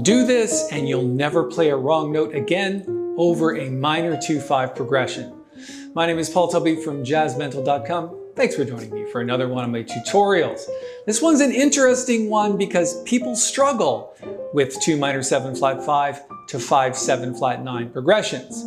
Do this and you'll never play a wrong note again over a minor 2/5 progression. My name is Paul Tubby from Jazzmentl.com. Thanks for joining me for another one of my tutorials. This one's an interesting one because people struggle with 2 minor 7 flat 5 to 5 7 flat 9 progressions.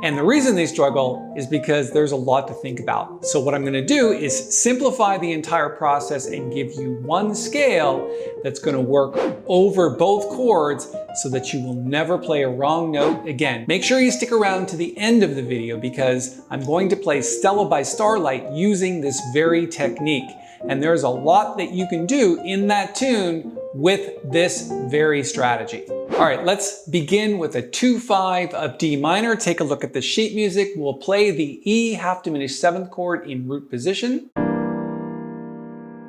And the reason they struggle is because there's a lot to think about. So what I'm going to do is simplify the entire process and give you one scale that's going to work over both chords so that you will never play a wrong note again. Make sure you stick around to the end of the video because I'm going to play Stella by Starlight using this very technique. And there's a lot that you can do in that tune with this very strategy. All right, let's begin with a 2/5 of D minor. Take a look at the sheet music. We'll play the E half diminished 7th chord in root position.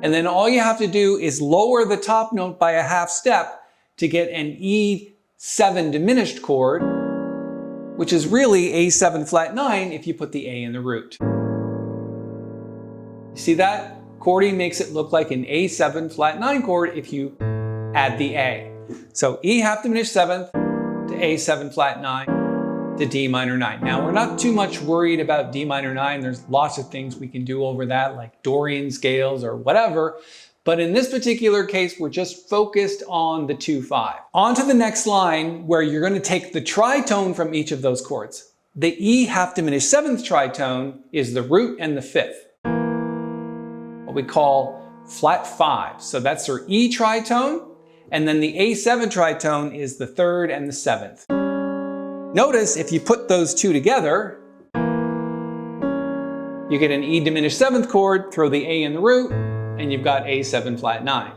And then all you have to do is lower the top note by a half step to get an E7 diminished chord, which is really A7 flat 9 if you put the A in the root. You see that? Chording makes it look like an A7 flat 9 chord if you add the A. So E half diminished 7th to A7 flat 9 to D minor 9. Now we're not too much worried about D minor 9. There's lots of things we can do over that like Dorian scales or whatever. But in this particular case, we're just focused on the 2/5. On to the next line where you're going to take the tritone from each of those chords. The E half diminished 7th tritone is the root and the 5th. What we call flat 5. So that's our E tritone. And then the A7 tritone is the 3rd and the 7th. Notice if you put those two together, you get an E diminished 7th chord, throw the A in the root, and you've got A7 flat 9.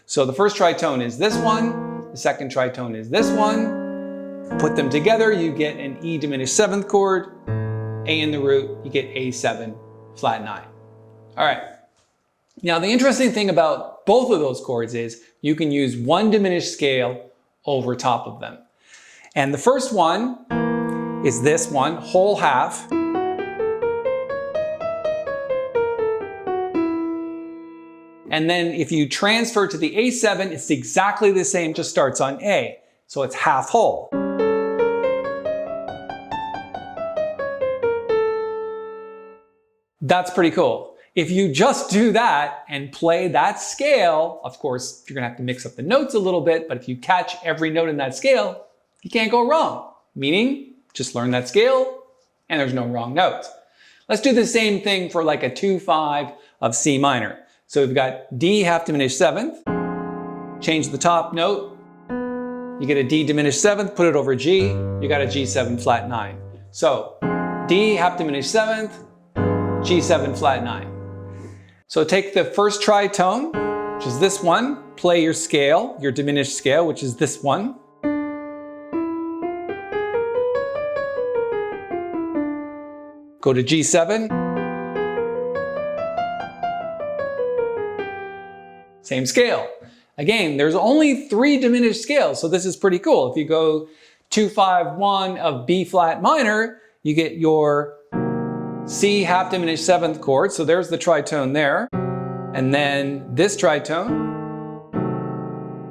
So the first tritone is this one, the second tritone is this one. Put them together, you get an E diminished 7th chord, A in the root, you get A7 flat 9. All right. Now the interesting thing about both of those chords is you can use one diminished scale over top of them. And the first one is this one, whole half. And then if you transfer to the A7, it's exactly the same, just starts on A. So it's half whole. That's pretty cool. If you just do that and play that scale, of course, you're gonna have to mix up the notes a little bit, but if you catch every note in that scale, you can't go wrong. Meaning, just learn that scale and there's no wrong notes. Let's do the same thing for like a 2/5 of C minor. So we've got D half diminished 7th, change the top note, you get a D diminished 7th, put it over G, you got a G7 flat 9. So D half diminished 7th, G7 flat 9. So take the first tritone, which is this one, play your scale, your diminished scale, which is this one. Go to G7. Same scale. Again, there's only 3 diminished scales, so this is pretty cool. If you go 2/5-1 of B flat minor, you get your C half diminished 7th chord, so there's the tritone there. And then this tritone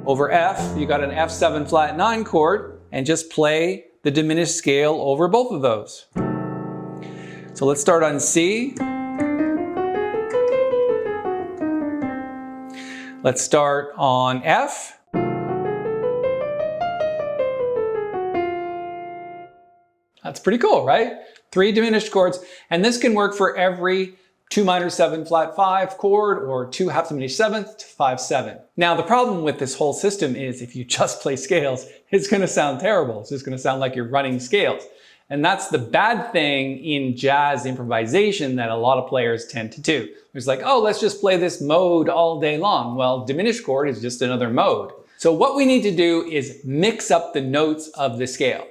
over F, you got an F7 flat 9 chord, and just play the diminished scale over both of those. So let's start on C. Let's start on F. That's pretty cool, right? 3 diminished chords, and this can work for every 2 minor 7 flat 5 chord or 2 half diminished 7th to 5/7. Now the problem with this whole system is if you just play scales, it's going to sound terrible. It's just going to sound like you're running scales. And that's the bad thing in jazz improvisation that a lot of players tend to do. It's like, oh, let's just play this mode all day long. Well, diminished chord is just another mode. So what we need to do is mix up the notes of the scale.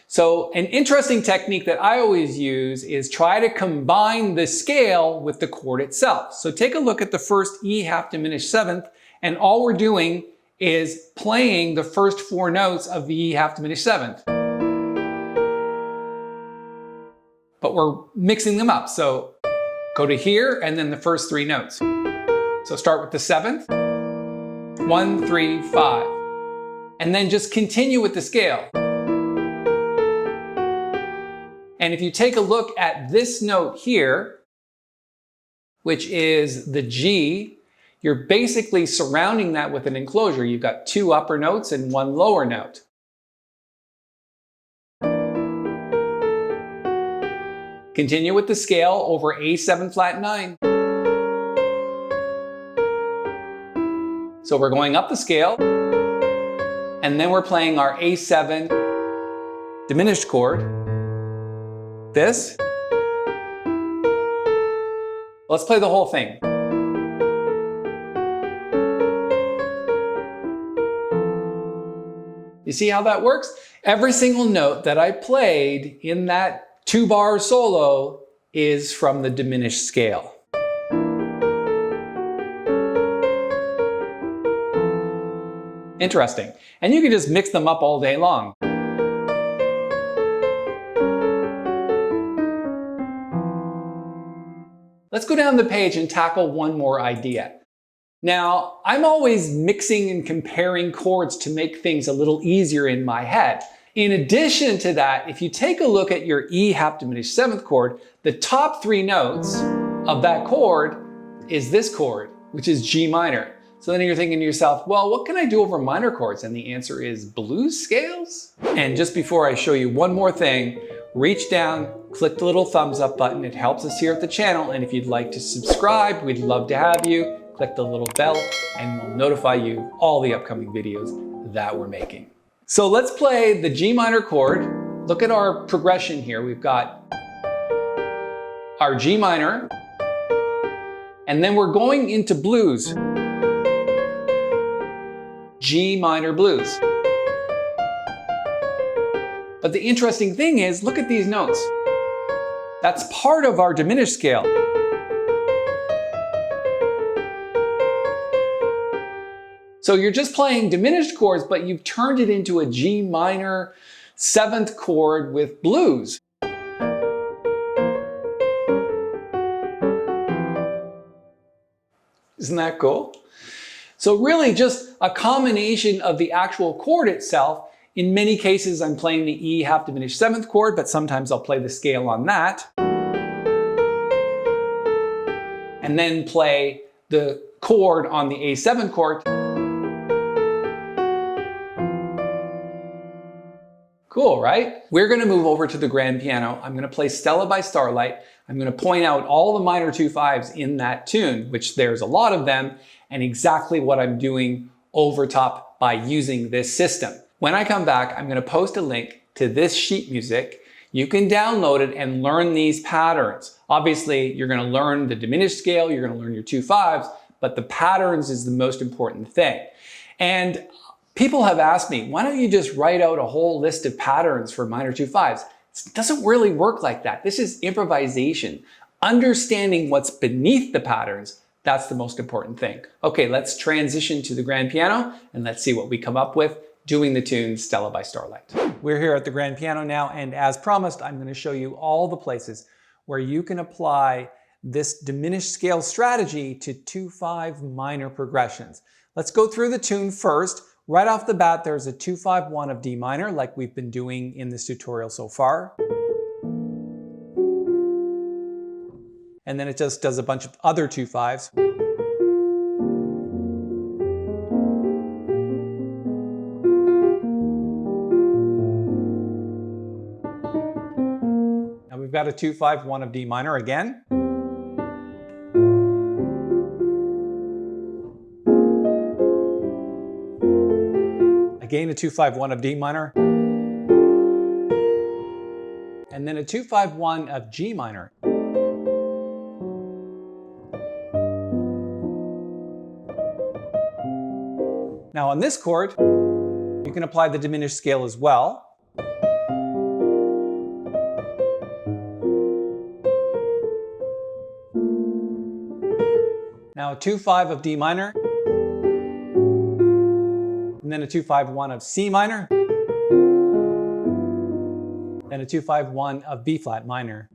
So an interesting technique that I always use is try to combine the scale with the chord itself. So take a look at the first E half diminished 7th, and all we're doing is playing the first 4 notes of the E half diminished 7th. But we're mixing them up. So go to here and then the first 3 notes. So start with the 7th, 1, 3, 5. and then just continue with the scale. And if you take a look at this note here, which is the G, you're basically surrounding that with an enclosure. You've got 2 upper notes and 1 lower note. Continue with the scale over A7 flat 9. So we're going up the scale, and then we're playing our A7 diminished chord. This. Let's play the whole thing. You see how that works? Every single note that I played in that 2-bar solo is from the diminished scale. Interesting. And you can just mix them up all day long. Let's go down the page and tackle one more idea. Now, I'm always mixing and comparing chords to make things a little easier in my head. In addition to that, if you take a look at your E half diminished 7th chord, the top 3 notes of that chord is this chord, which is G minor. So then you're thinking to yourself, well, what can I do over minor chords? And the answer is blues scales. And just before I show you one more thing, reach down, click the little thumbs up button. It helps us here at the channel. And if you'd like to subscribe, we'd love to have you. Click the little bell and we'll notify you all the upcoming videos that we're making. So let's play the G minor chord. Look at our progression here. We've got our G minor, and then we're going into blues. G minor blues. But the interesting thing is, look at these notes. That's part of our diminished scale. So you're just playing diminished chords, but you've turned it into a G minor 7th chord with blues. Isn't that cool? So really just a combination of the actual chord itself. In many cases, I'm playing the E half diminished 7th chord, but sometimes I'll play the scale on that. And then play the chord on the A7 chord. Cool, right? We're going to move over to the grand piano. I'm going to play Stella by Starlight. I'm going to point out all the minor 2/5s in that tune, which there's a lot of them, and exactly what I'm doing over top by using this system. When I come back, I'm going to post a link to this sheet music. You can download it and learn these patterns. Obviously, you're going to learn the diminished scale, you're going to learn your 2/5s, but the patterns is the most important thing. And people have asked me, why don't you just write out a whole list of patterns for minor 2/5s? It doesn't really work like that. This is improvisation. Understanding what's beneath the patterns, that's the most important thing. Okay, let's transition to the grand piano and let's see what we come up with doing the tune Stella by Starlight. We're here at the grand piano now, and as promised, I'm going to show you all the places where you can apply this diminished scale strategy to 2/5 minor progressions. Let's go through the tune first. Right off the bat, there's a 2/5-1 of D minor, like we've been doing in this tutorial so far. And then it just does a bunch of other 2/5s. Now we've got a 2/5-1 of D minor again. Again, a 2/5-1 of D minor. And then a 2/5-1 of G minor. Now on this chord, you can apply the diminished scale as well. Now a 2/5 of D minor. And then a 2/5-1 of C minor, then a 2/5-1 of B flat minor.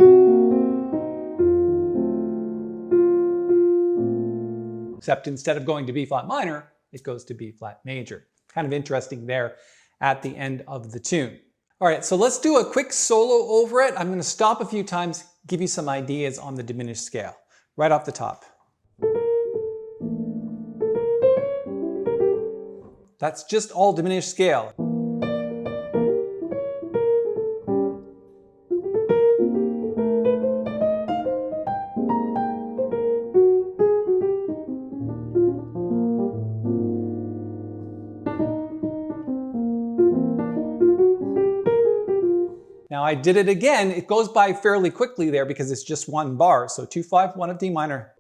Except instead of going to B flat minor, it goes to B flat major. kind of interesting there at the end of the tune. All right, so let's do a quick solo over it. I'm going to stop a few times, give you some ideas on the diminished scale. Right off the top. That's just all diminished scale. Now I did it again. It goes by fairly quickly there because it's just one bar. So 2, 5, 1 of D minor.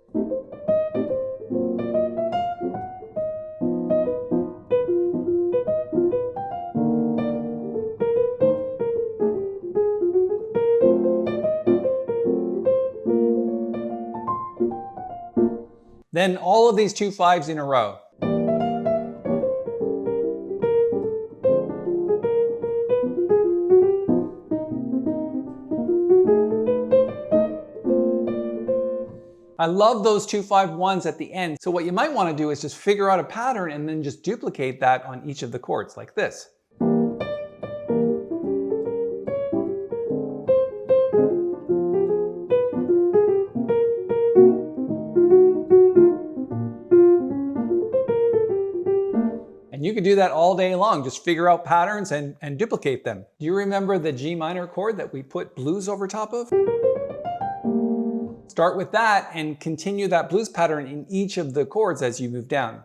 Then all of these 2 5s in a row. I love those 2 5 1s at the end. So what you might want to do is just figure out a pattern and then just duplicate that on each of the chords like this. And you can do that all day long. Just figure out patterns and duplicate them. Do you remember the G minor chord that we put blues over top of? Start with that and continue that blues pattern in each of the chords as you move down.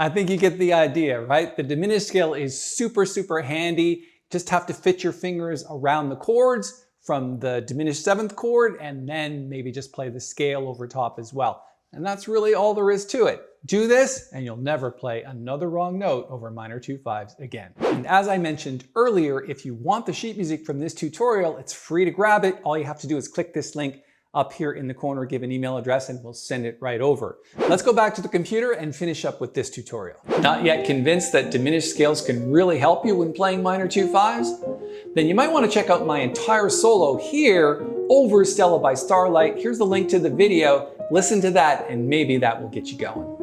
I think you get the idea, right? The diminished scale is super, super handy. Just have to fit your fingers around the chords from the diminished 7th chord and then maybe just play the scale over top as well. And that's really all there is to it. Do this and you'll never play another wrong note over minor 2 5s again. And as I mentioned earlier, if you want the sheet music from this tutorial, it's free to grab it. All you have to do is click this link up here in the corner, give an email address, and we'll send it right over. Let's go back to the computer and finish up with this tutorial. Not yet convinced that diminished scales can really help you when playing minor 2 5s? Then you might want to check out my entire solo here over Stella by Starlight. Here's the link to the video. Listen to that and maybe that will get you going.